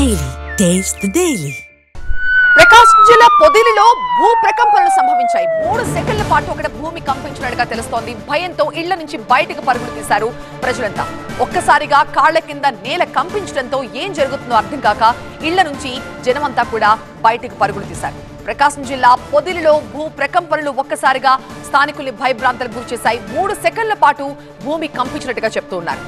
Daily. Taste the Daily. ప్రకాశం జిల్లా పొదిలిలో భూ ప్రకంపనలు సంభవించాయి. 3 సెకండ్ల పాటు అక్కడ భూమి కంపించినట్టుగా తెలుస్తోంది. భయంతో ఇళ్ల నుంచి బయటకు పరుగులు తీశారు ప్రజలంతా. ఒక్కసారిగా కాళ్ల కింద నేల కంపించడంతో ఏం జరుగుతుందో అర్థం కాక ఇళ్ల నుంచి జనమంతా కూడా బయటకు పరుగులు తీశారు. ప్రకాశం జిల్లా పొదిలిలో భూ ప్రకంపనలు ఒక్కసారిగా స్థానికుల్ని భయభ్రాంతులకు గురిచేశాయి. 3 సెకండ్ల పాటు భూమి కంపించినట్టుగా చెప్తూ ఉన్నారు.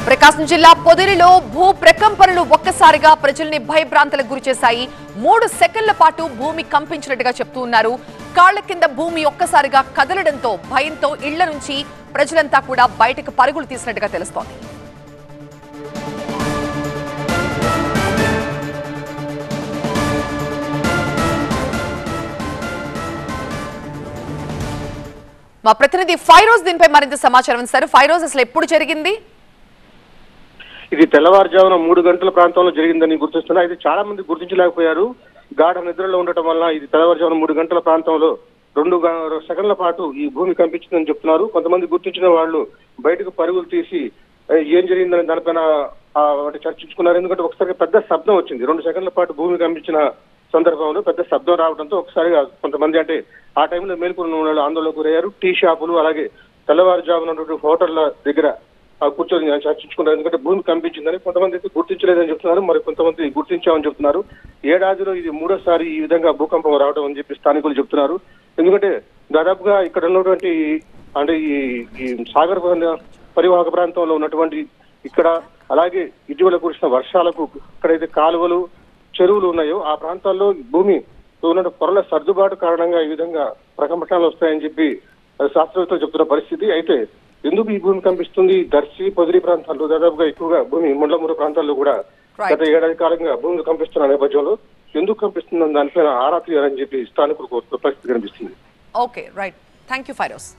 ప్రకాశం జిల్లా పొదిలిలో భూ ప్రకంపనలు ఒక్కసారిగా ప్రజల్ని భయభ్రాంతులకు గురిచేశాయి. 3 సెకండ్ల పాటు భూమి కంపించినట్టుగా చెప్తూ ఉన్నారు. కాళ్ల కింద భూమి ఒక్కసారిగా కదలడంతో భయంతో ఇళ్ల నుంచి ప్రజలంతా కూడా బయటకు పరుగులు తీసినట్టుగా తెలుస్తోంది. మా ప్రతినిధి ఫైరోజ్ దీనిపై మరింత సమాచారం ఇస్తారు. ఫైరోజ్, అసలు ఎప్పుడు జరిగింది? ఇది తెల్లవారుజామున 3 గంటల ప్రాంతంలో జరిగిందని గుర్తిస్తున్నా. అయితే చాలా మంది గుర్తించలేకపోయారు. గాఢ నిద్రలో ఉండటం వల్ల ఇది తెల్లవారుజామున 3 గంటల ప్రాంతంలో 2 సెకండ్ల పాటు ఈ భూమి కంపించిందని చెప్తున్నారు. కొంతమంది గుర్తించిన వాళ్ళు బయటకు పరుగులు తీసి ఏం జరిగిందని దానిపైన చర్చించుకున్నారు. ఎందుకంటే ఒకసారి పెద్ద శబ్దం వచ్చింది. 2 సెకండ్ల పాటు భూమి కంపించిన సందర్భంలో పెద్ద శబ్దం రావడంతో ఒకసారిగా కొంతమంది అంటే ఆ టైంలో మేల్కొని వాళ్ళు ఆందోళనకు గురయ్యారు. టీ షాపులు అలాగే తెల్లవారుజామున హోటళ్ల దగ్గర కూర్చొని చర్చించుకున్నారు. ఎందుకంటే భూమి కంపించిందని. కొంతమంది అయితే గుర్తించలేదని చెప్తున్నారు, మరి కొంతమంది గుర్తించామని చెప్తున్నారు. ఏడాదిలో ఇది 3వసారి ఈ విధంగా భూకంపం రావడం అని చెప్పి స్థానికులు చెప్తున్నారు. ఎందుకంటే దాదాపుగా ఇక్కడ ఉన్నటువంటి అంటే ఈ సాగర్ పరివాహక ప్రాంతంలో ఉన్నటువంటి ఇక్కడ అలాగే ఇటీవల కురిసిన వర్షాలకు ఇక్కడైతే కాలువలు చెరువులు ఉన్నాయో ఆ ప్రాంతాల్లో భూమి ఉన్న పొరల సర్దుబాటు కారణంగా ఈ విధంగా ప్రకంపనలు వస్తాయని చెప్పి శాస్త్రవేత్తలు చెప్తున్న పరిస్థితి. అయితే ఎందుకు ఈ భూమి కంపిస్తుంది? దర్శి పొదిలి ప్రాంతాల్లో దాదాపుగా ఎక్కువగా భూమి ముండ్లమూరు ప్రాంతాల్లో కూడా గత ఏడాది కాలంగా భూమి కంపిస్తున్న నేపథ్యంలో ఎందుకు కంపిస్తుందని దానిపైన ఆరా తీయాలని చెప్పి స్థానికులకు పరిస్థితి కనిపిస్తుంది. Okay, right. Thank you Feroz.